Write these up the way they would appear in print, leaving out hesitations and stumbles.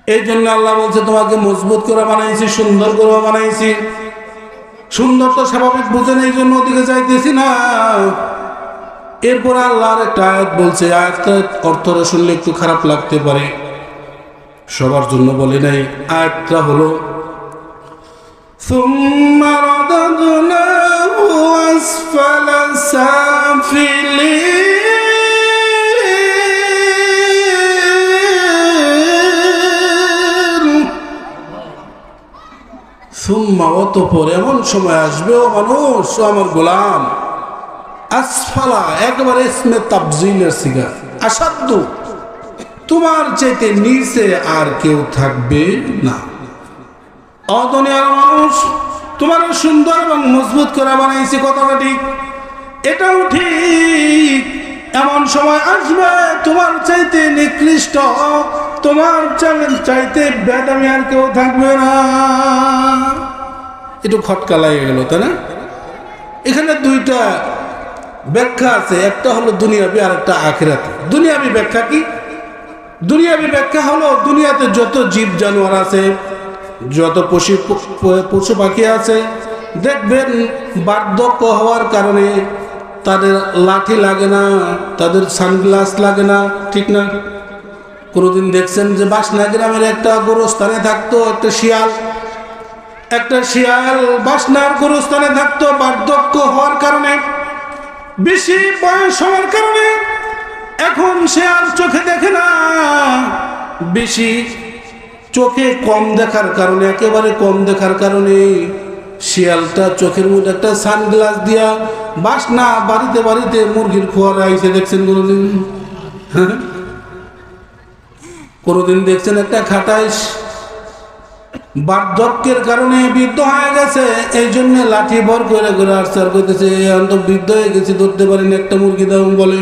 এই জন্য আল্লাহ বলছে তোমাকে মজবুত করে বানাইছি, সুন্দর করে বানাইছি। সুন্দর তো স্বাভাবিক বুঝেন, এই জন্য ওদিকে যাইতেছি না। এরপরে আল্লাহর একটা আয়াত বলছে, আয়াতটা অর্থটা শুনলে একটু খারাপ লাগতে পারে, সবার জন্য বলি নাই। আয়াতটা হলো সুম্মা রাদাদনাহু আসফালা সাফিলিন। সুম্মা, অতঃপর এমন সময় আসবে ও মানুষ, ও আমার গোলাম, আসফালা একবারে ইসমে তাফজিলের সিগা, আসাদ্দু, তোমার চাইতে নিচে আর কেউ থাকবে না। অদুনিয়ার মানুষ, তোমার সুন্দর এবং মজবুত করে বানাইছি, কথাটা ঠিক, এটাও ঠিক। এমন সময় আসবে তোমার চাইতে নিকৃষ্ট, তোমার চাইতে বেদামি আর কেউ থাকবে না। একটু খটকা লাগে গেল, তাই না? এখানে দুইটা ব্যাখ্যা আছে, একটা হলো দুনিয়াবি আর একটা আখিরাতি। দুনিয়াবি ব্যাখ্যা কি? দুনিয়াবি ব্যাখ্যা হলো দুনিয়াতে যত জীব জানোয়ার আছে, যত পশু পাখি আছে, দেখবেন বার্ধক্য হওয়ার কারণে তাদের লাঠি লাগে না, তাদের সানগ্লাস লাগে না, ঠিক না? কোনোদিন দেখছেন যে বাসনা গ্রামের একটা গোরস্থানে থাকতো একটা শিয়াল বাসনার গোরস্থানে থাকতো, বার্ধক্য হওয়ার কারণে, বেশি বয়স হওয়ার কারণে এখন সে আর চোখে দেখে না। বেশি চোখে কম দেখার কারণে, একেবারে কম দেখার কারণে শিয়ালটা চোখের মধ্যে একটা সানগ্লাস দিয়া বাসনা বাড়িতে বাড়িতে মুরগির খোয়ারে আইসে দেখছেন কোনোদিন? কোনোদিন দেখছেন একটা খাটাইশ বার্ধক্যের কারণে বৃদ্ধ হয়ে গেছে, এই জন্য লাঠি ভর করে করে আসছে আর করতেছে, বৃদ্ধ হয়ে গেছে, ধরতে পারেন, একটা মুরগি দাম বলে।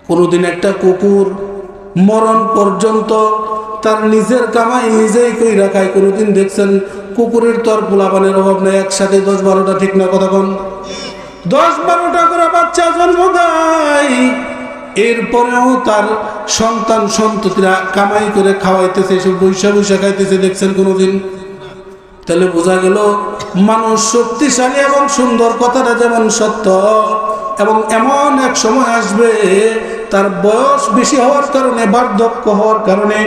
কোনোদিন একটা কুকুর মরণ পর্যন্ত তার নিজের কামাই নিজেই কইরা খায়। কোনোদিন দেখছেন কুকুরের তর পোলাপানের অভাব নেই, একসাথে 10-12টা, ঠিক না কথা কন? 10-12টা করে বাচ্চা জন্ম দেয়, এরপরেও তার সন্তান সন্ততিরা কামাই করে খাওয়াইতেছে, সব বৈশা বৈশা খাইতেছে, দেখছেন কোনোদিন? তাহলে বোঝা গেল মানুষ শক্তিশালী এবং সুন্দর, কথাটা যেমন সত্য, এবং এমন এক সময় আসবে তার বয়স বেশি হওয়ার কারণে, বার্ধক্য হওয়ার কারণে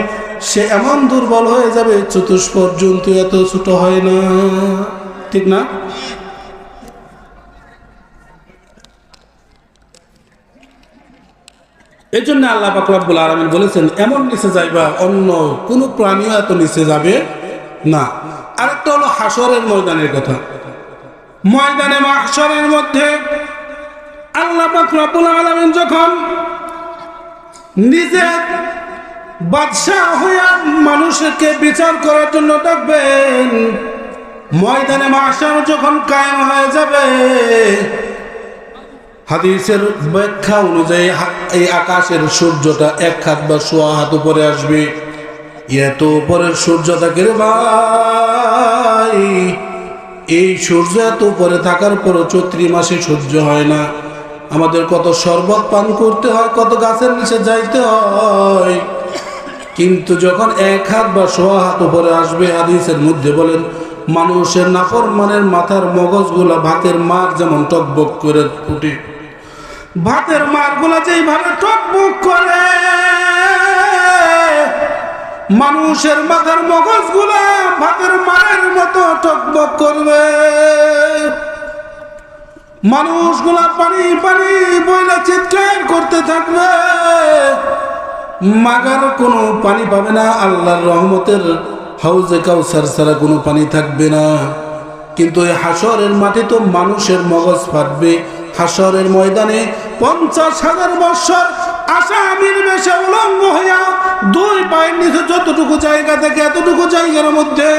সে এমন দুর্বল হয়ে যাবে, চতুষ্পদ জন্তু এত ছোট হয় না, ঠিক না? এই জন্য আল্লাহ পাক রব্বুল আলামিন বলেছেন, এমন নিচে যাইবা অন্য কোন প্রাণীও এত নিচে যাবে না। আরেকটা হলো হাসরের ময়দানের কথা। ময়দানে মাহশরের মধ্যে আল্লাহ পাক রব্বুল আলামিন যখন নিজে বাদশাহ হইয়া মানুষকে বিচার করার জন্য ডাকবেন, ময়দানে মাহশর যখন কায়েম হয়ে যাবে, হাদিসের ব্যাখ্যা অনুযায়ী এই আকাশের সূর্যটা 1 হাত বা 1.25 হাত উপরে আসবে। এত উপরের সূর্যটাকে রে ভাই, এই সূর্য এত উপরে থাকার পরও চৈত্রি মাসে সহ্য হয় না। আমাদের কত শরবত পান করতে হয়, কত গাছের নিচে যাইতে হয়, কিন্তু যখন 1 হাত বা 1.25 হাত উপরে আসবে, হাদিসের মধ্যে বলেন মানুষের নাফরমানের মাথার মগজগুলা ভাতের মার যেমন টকবক করে ফুটে, ভাতের মারগুলা যেইভাবে টকবক করে, মানুষের মাথার মগজগুলা ভাতের মায়ের মতো টকবক করবে। মানুষগুলা পানি পানি বইলা চিৎকার করতে থাকবে, মাগার কোনো পানি পাবে না, আল্লাহর রহমতের হাউজে কাউসার ছাড়া কোনো পানি থাকবে না। কিন্তু এই হাসরের মাঠে তো মানুষের মগজ ফাটবে। হাসরের ময়দানে 50,000 বৎসর আসামির বেশে উলঙ্গ হইয়া 2 পায়ের নিচে যতটুকু জায়গা থেকে এতটুকু জায়গার মধ্যে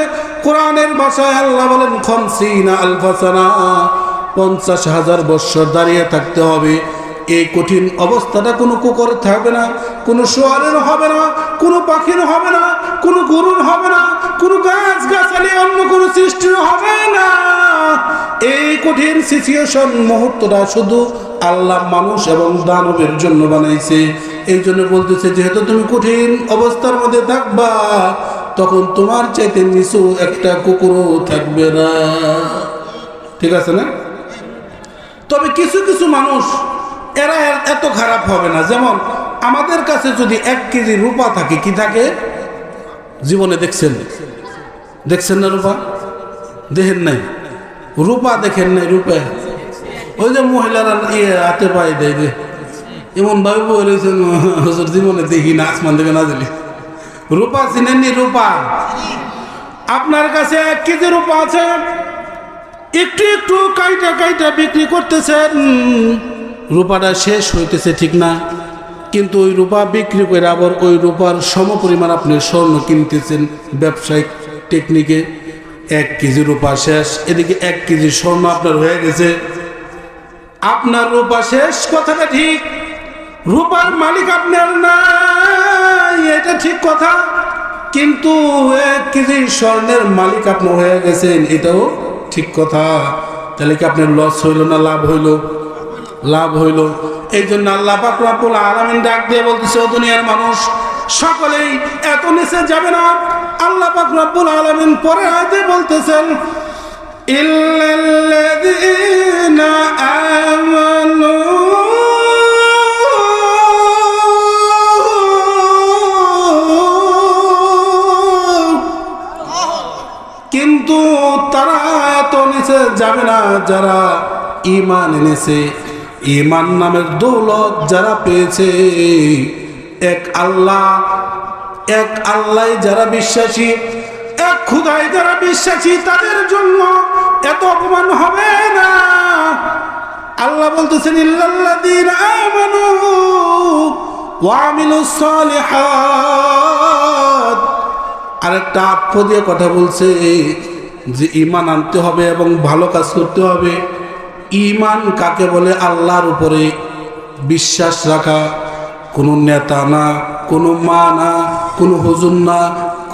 কোরআনের ভাষায় আল্লাহ বলেন 50 আলফা সানা, 50,000 বৎসর দাঁড়িয়ে থাকতে হবে। এই কঠিন অবস্থাটা কোনো কুকুর থাকবে না, কোনো শোয়ারের হবে না, কোনো পাখির হবে না, কোনো গরুর হবে না, কোনো গাছ গাছালি অন্য কোনো সৃষ্টির হবে না। এই কঠিন সিচুয়েশন মুহূর্তটা শুধু আল্লাহ মানুষ এবং দানবের জন্য বানাইছে। এই জন্য বলতেছে যেহেতু তুমি কঠিন অবস্থার মধ্যে থাকবা, তখন তোমার চাইতে নিচু একটা কুকুরও থাকবে না। ঠিক আছে না? তবে কিছু কিছু মানুষ এরা এত খারাপ হবে না। যেমন আমাদের কাছে যদি 1 কেজি রূপা থাকে, কি থাকে? জীবনে দেখছেন না রূপা? দেখেন নাই? রূপা দেখেন নাই? রূপা ওই যে মহিলারা হাতে পায়ে দেয় যে, এমন ভাবে বলেছেন হুজুর জীবনে দেখি না, আসমান থেকে না দিলি। রূপা চিনেননি? রূপা আপনার কাছে 1 কেজি রূপা আছে, একটু একটু কাইটা কাইটা বিক্রি করতেছেন, রূপাটা শেষ হইতেছে, ঠিক না? কিন্তু ওই রূপা বিক্রি করে আবার ওই রূপার সমপরিমাণ আপনি স্বর্ণ কিনতেছেন ব্যবসায়িক টেকনিকে। 1 কেজি রূপা শেষ, এদিকে 1 কেজি স্বর্ণ আপনার হয়ে গেছে। আপনার রূপা শেষ, কথাটা ঠিক, রূপার মালিক আপনার নাই, এটা ঠিক কথা, কিন্তু 1 কেজি স্বর্ণের মালিক আপনি হয়ে গেছেন, এটাও ঠিক কথা। তাহলে কি আপনার লস হইল না লাভ হইল? লাভ হইল। এই জন্য আল্লাহ পাক রব্বুল আলামিন ডাক দিয়ে বলতেছে, ও দুনিয়ার মানুষ সকলেই এত নিচে যাবে না। আল্লাহ পাক রব্বুল আলামিন পরে আয়াতে বলতেছেন, ইল্লাল্লাযীনা আমানু কিন্তু তারা এত নিচে যাবে না যারা ঈমান এনেছে, ঈমান নামের দৌলত যারা পেয়েছে, এক আল্লাহ যারা বিশ্বাসী, এক খোদায় যারা বিশ্বাসী, তাদের জন্য এত অপমান হবে না। আল্লাহ বলতেছেন, ইল্লাল্লাযীনা আমানু ওয়া আমিলুস সালিহাত। আরেকটা আত্ম দিয়ে কথা বলছে যে ঈমান আনতে হবে এবং ভালো কাজ করতে হবে। ঈমান কাকে বলে? আল্লাহর উপরে বিশ্বাস রাখা, কোনো নেতা না, কোনো মা না, কোনো হুজুর না,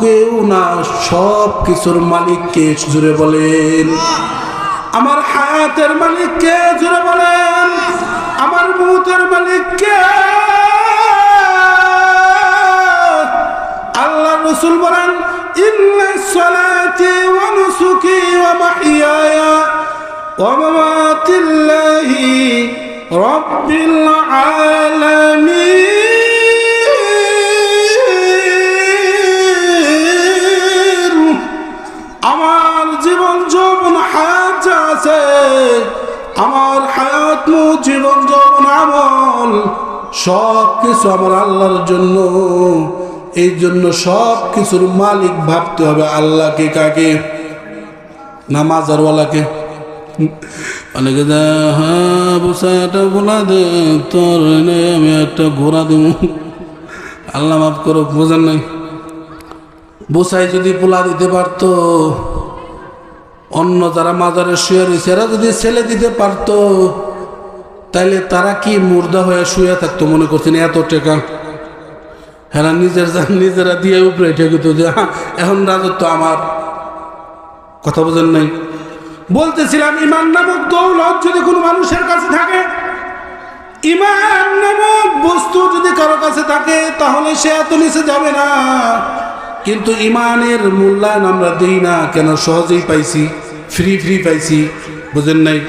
কেউ না, সব কিছুর মালিককে জুড়ে বলেন। আমার হায়াতের মালিককে জুড়ে বলেন, আমার মউতের মালিককে। আল্লাহ রাসূল বলেন, ইন্নাস সালাতি ওয়া নুসুকি ওয়া মাহইয়ায়া ওয়া মামাতি লিল্লাহি রাব্বিল আলামিন। আমার জীবন যৌবন হায়াত যা আছে, আমার হায়াত মু জীবন যৌবন আমল সব কিছু আমার আল্লাহর জন্য। এই জন্য সব কিছুর মালিক ভাবতে হবে আল্লাহকে। কাকে? না মাজারওয়ালাকে? অনেকে হ্যাঁ বুসাটা বলা দে, তোর আমি একটা ঘোড়া দেব, আল্লাহ মাফ করো, বোঝেন নাই? বুসাই যদি পোলা দিতে পারতো, অন্য যারা মাজারে শুয়ে রয়েছে এরা যদি ছেলে দিতে পারতো, তাইলে তারা কি মুর্দা হয়ে শুয়ে থাকতো মনে করছেন? এত টাকা হ্যাঁ নিজেরা দিয়ে উপরে ঠেকিত যে এখন রাজত্ব আমার। কথা বোঝেন নাই? বলতেছিলাম, ঈমান নামক দৌলত যদি কোনো মানুষের কাছে থাকে, ঈমান নামক বস্তু যদি কারো কাছে থাকে, তাহলে সে এত নিচে যাবে না। কিন্তু ঈমানের মূল্যায়ন আমরা দিই না কেন? সহজেই পাইছি, ফ্রি পাইছি, বুঝেন নাই?